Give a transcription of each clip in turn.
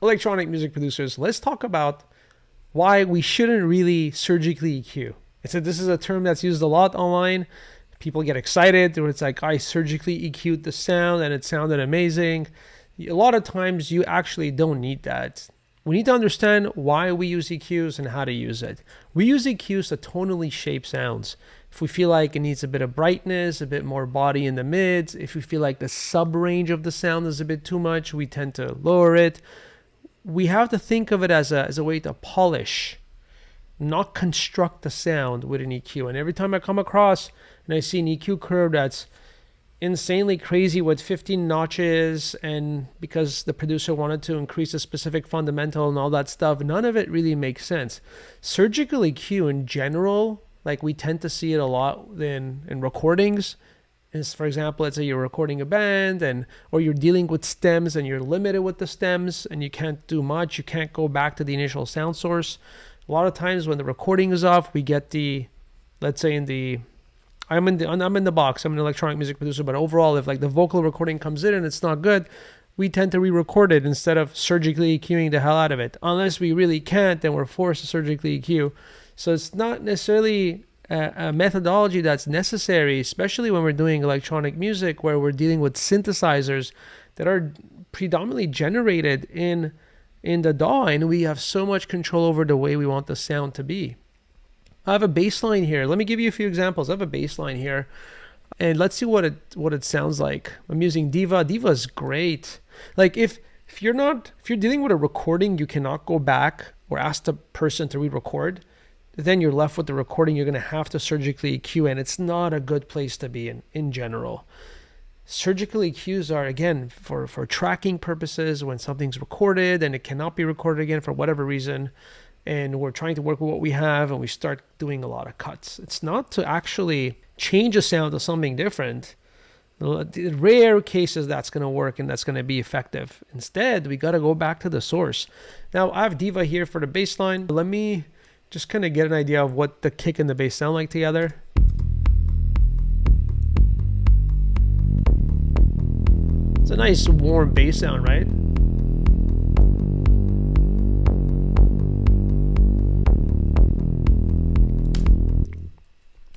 electronic music producers, let's talk about why we shouldn't really surgically EQ. This is a term that's used a lot online. People get excited where it's like, I surgically EQ'd the sound and it sounded amazing. A lot of times you actually don't need that. We need to understand why we use EQs and how to use it. We use EQs to tonally shape sounds. If we feel like it needs a bit of brightness, a bit more body in the mids, if we feel like the sub-range of the sound is a bit too much, we tend to lower it. We have to think of it as a way to polish, not construct the sound with an EQ. And every time I come across and I see an EQ curve that's insanely crazy with 15 notches, and because the producer wanted to increase a specific fundamental and all that stuff, none of it really makes sense. Surgical EQ in general, like we tend to see it a lot in recordings, is, for example, let's say you're recording a band or you're dealing with stems and you're limited with the stems and you can't do much. You can't go back to the initial sound source. A lot of times when the recording is off, we get let's say I'm in the box. I'm an electronic music producer, but overall, if like the vocal recording comes in and it's not good, we tend to re-record it instead of surgically EQing the hell out of it. Unless we really can't, then we're forced to surgically EQ. So it's not necessarily a methodology that's necessary, especially when we're doing electronic music where we're dealing with synthesizers that are predominantly generated in the DAW, and we have so much control over the way we want the sound to be. I have a bass line here. Let me give you a few examples. I have a bass line here, and let's see what it sounds like. I'm using Diva. Diva is great. Like if you're dealing with a recording, you cannot go back or ask the person to re-record. Then you're left with the recording. You're going to have to surgically EQ, and it's not a good place to be in general. Surgical EQs are, again, for tracking purposes when something's recorded and it cannot be recorded again for whatever reason, and we're trying to work with what we have and we start doing a lot of cuts. It's not to actually change a sound to something different. The rare cases that's going to work and that's going to be effective. Instead, we got to go back to the source. Now, I have Diva here for the bass line. Let me just kind of get an idea of what the kick and the bass sound like together. It's a nice warm bass sound, right?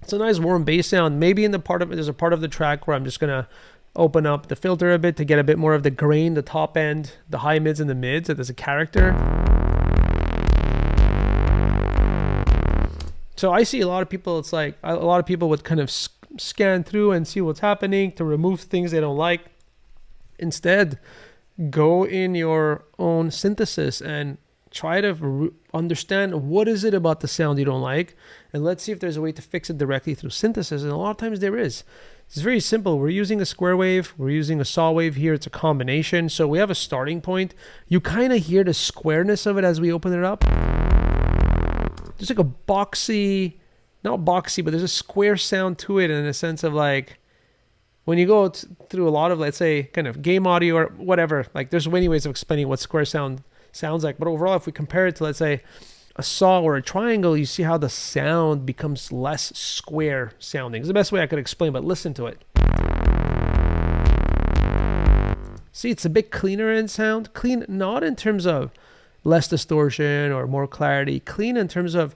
It's a nice warm bass sound. Maybe there's a part of the track where I'm just gonna open up the filter a bit to get a bit more of the grain, the top end, the high mids and the mids, so there's a character. So I see a lot of people, it's like a lot of people would kind of scan through and see what's happening to remove things they don't like. Instead, go in your own synthesis and try to understand what is it about the sound you don't like, and let's see if there's a way to fix it directly through synthesis. And a lot of times there is. It's very simple. We're using a square wave. We're using a saw wave here. It's a combination. So we have a starting point. You kind of hear the squareness of it as we open it up. There's like a boxy, not boxy, but there's a square sound to it in a sense of like, when you go through a lot of, let's say, kind of game audio or whatever, like there's many ways of explaining what square sound sounds like. But overall, if we compare it to, let's say, a saw or a triangle, you see how the sound becomes less square sounding. It's the best way I could explain, but listen to it. See, it's a bit cleaner in sound. Clean, not in terms of less distortion or more clarity. Clean in terms of,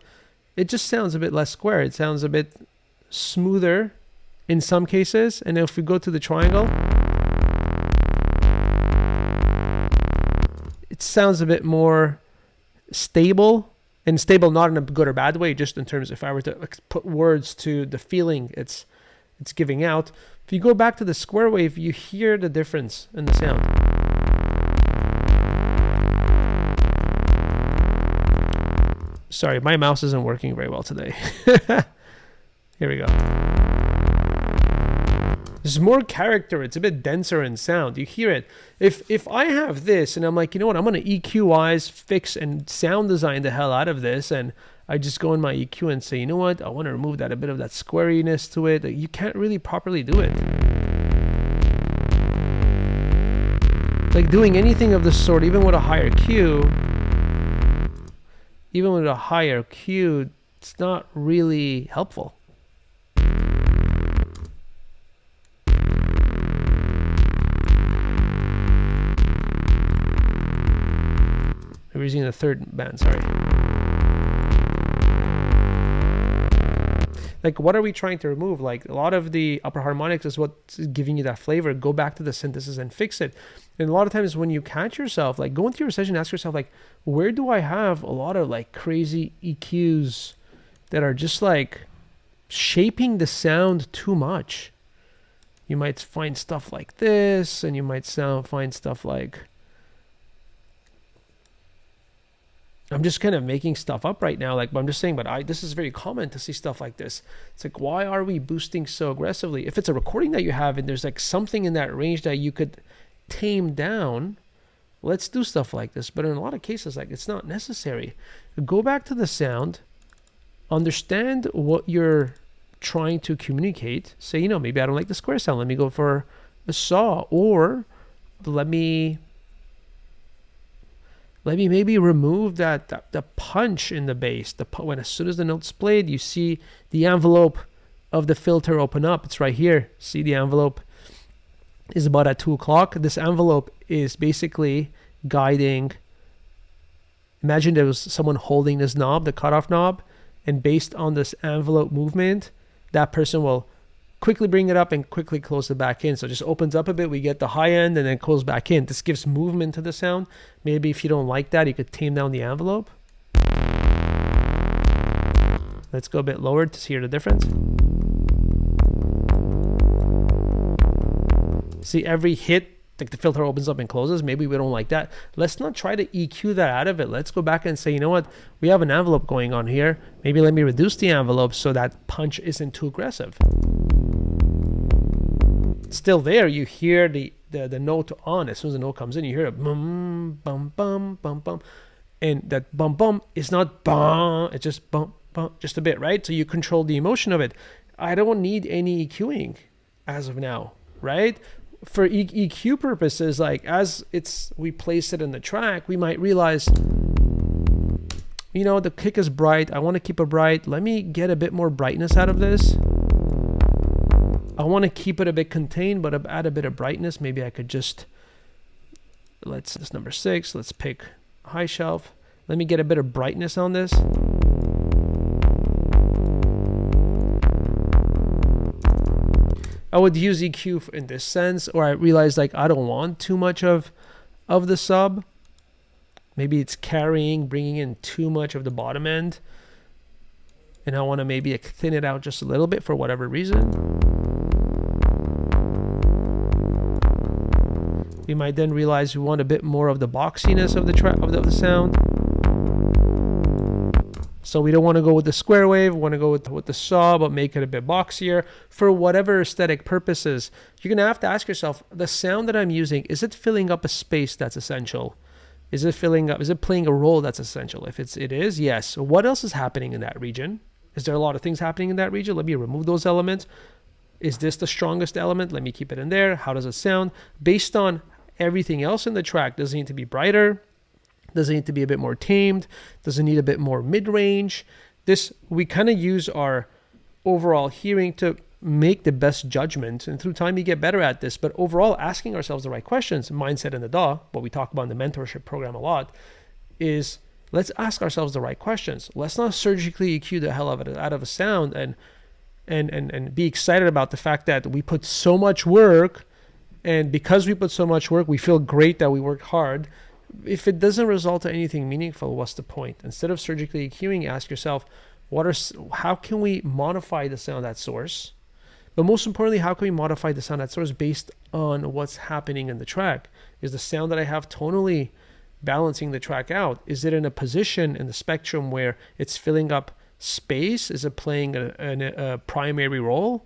it just sounds a bit less square. It sounds a bit smoother in some cases. And if we go to the triangle, it sounds a bit more stable, and stable not in a good or bad way, just in terms, if I were to put words to the feeling it's giving out. If you go back to the square wave, you hear the difference in the sound. Sorry, my mouse isn't working very well today. Here we go. There's more character. It's a bit denser in sound. You hear it. If I have this and I'm like, you know what, I'm going to EQ-wise fix and sound design the hell out of this, and I just go in my EQ and say, you know what, I want to remove a bit of that squariness to it. You can't really properly do it. Like doing anything of the sort, even with a higher Q, it's not really helpful. we're using the third band, sorry. Like, what are we trying to remove? Like, a lot of the upper harmonics is what's giving you that flavor. Go back to the synthesis and fix it. And a lot of times when you catch yourself, like, go into your session, ask yourself, like, where do I have a lot of like crazy EQs that are just like shaping the sound too much? You might find stuff like this, and you might find stuff like, I'm just kind of making stuff up right now, like, but I'm just saying, but this is very common to see stuff like this. It's like, why are we boosting so aggressively? If it's a recording that you have and there's like something in that range that you could tame down, let's do stuff like this. But in a lot of cases, like, it's not necessary. Go back to the sound, understand what you're trying to communicate. Say, you know, maybe I don't like the square sound, let me go for a saw, or let me maybe remove the punch in the bass. When as soon as the note's played, you see the envelope of the filter open up. It's right here. See, the envelope is about at 2 o'clock. This envelope is basically guiding. Imagine there was someone holding this knob, the cutoff knob, and based on this envelope movement, that person will quickly bring it up and quickly close it back in. So it just opens up a bit, we get the high end, and then close back in. This gives movement to the sound. Maybe if you don't like that, you could tame down the envelope. Let's go a bit lower to hear the difference. See, every hit, like the filter opens up and closes. Maybe we don't like that. Let's not try to EQ that out of it. Let's go back and say, you know what? We have an envelope going on here. Maybe let me reduce the envelope so that punch isn't too aggressive. Still there, you hear the note on. As soon as the note comes in, you hear a bum, bum, bum, bum, bum. And that bum, bum is not bum. It's just bum, bum, just a bit, right? So you control the emotion of it. I don't need any EQing as of now, right? For EQ purposes, like as we place it in the track, we might realize, you know, the kick is bright. I want to keep it bright. Let me get a bit more brightness out of this. I want to keep it a bit contained, but add a bit of brightness. Maybe I could just, this number 6, let's pick high shelf. Let me get a bit of brightness on this. I would use EQ in this sense, or I realized like I don't want too much of the sub. Maybe it's carrying, bringing in too much of the bottom end. And I want to maybe thin it out just a little bit for whatever reason. We might then realize we want a bit more of the boxiness of the track of the sound. So we don't want to go with the square wave. We want to go with the saw, but make it a bit boxier for whatever aesthetic purposes. You're gonna have to ask yourself: the sound that I'm using, is it filling up a space that's essential? Is it filling up? Is it playing a role that's essential? If it is, yes. So what else is happening in that region? Is there a lot of things happening in that region? Let me remove those elements. Is this the strongest element? Let me keep it in there. How does it sound? Based on everything else in the track, does it need to be brighter? Does it need to be a bit more tamed? Does it need a bit more mid-range? We kind of use our overall hearing to make the best judgment, and through time you get better at this. But overall, asking ourselves the right questions, mindset in the DAW, what we talk about in the mentorship program a lot, is let's ask ourselves the right questions. Let's not surgically EQ the hell out of a sound and be excited about the fact that we put so much work, and because we put so much work, we feel great that we worked hard. If it doesn't result in anything meaningful, what's the point? Instead of surgically EQing, ask yourself, how can we modify the sound at source? But most importantly, how can we modify the sound at source based on what's happening in the track? Is the sound that I have tonally balancing the track out? Is it in a position in the spectrum where it's filling up space? Is it playing a primary role?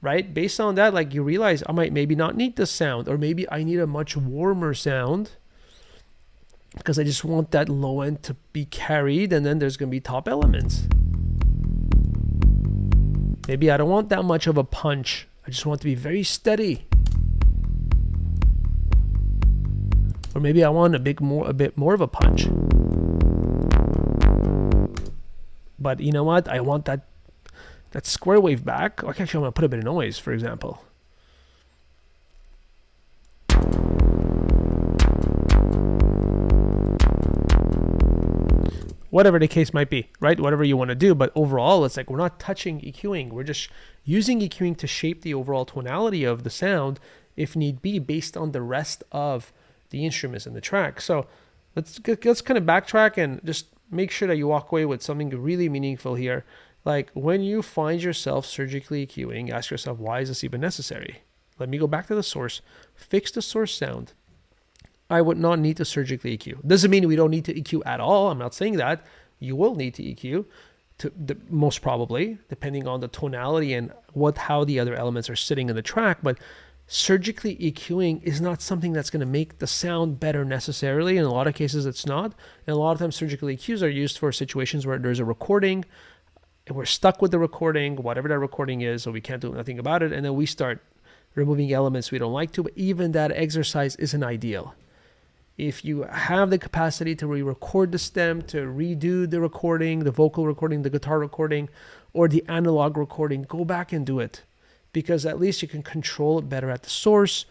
Right? Based on that, like, you realize I might maybe not need this sound, or maybe I need a much warmer sound because I just want that low end to be carried, and then there's going to be top elements. Maybe I don't want that much of a punch. I just want it to be very steady. Or maybe I want a bit more of a punch. But you know what? I want that square wave back. Actually, I'm going to put a bit of noise, for example. whatever the case might be, right? Whatever you want to do. But overall, it's like we're not touching EQing. We're just using EQing to shape the overall tonality of the sound if need be based on the rest of the instruments in the track. So let's kind of backtrack and just make sure that you walk away with something really meaningful here. Like when you find yourself surgically EQing, ask yourself, why is this even necessary? Let me go back to the source, fix the source sound. I would not need to surgically EQ. Doesn't mean we don't need to EQ at all. I'm not saying that. You will need to EQ, most probably, depending on the tonality and how the other elements are sitting in the track. But surgically EQing is not something that's going to make the sound better necessarily. In a lot of cases, it's not. And a lot of times, surgical EQs are used for situations where there's a recording, and we're stuck with the recording, whatever that recording is, so we can't do nothing about it. And then we start removing elements we don't like to. But even that exercise isn't ideal. If you have the capacity to re-record the stem, to redo the recording, the vocal recording, the guitar recording, or the analog recording, go back and do it. Because at least you can control it better at the source.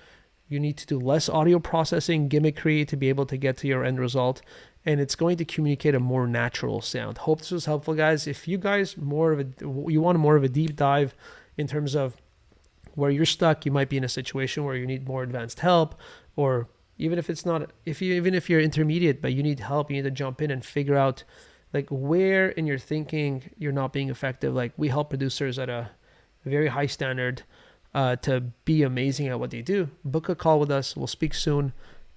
You need to do less audio processing, gimmickry to be able to get to your end result. And it's going to communicate a more natural sound. Hope this was helpful, guys. If you guys you want more of a deep dive in terms of where you're stuck, you might be in a situation where you need more advanced help, or even if it's not, even if you're intermediate, but you need help, you need to jump in and figure out like where in your thinking you're not being effective. Like we help producers at a very high standard to be amazing at what they do. Book a call with us. We'll speak soon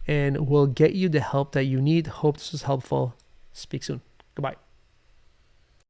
and we'll get you the help that you need. Hope this was helpful. Speak soon. Goodbye.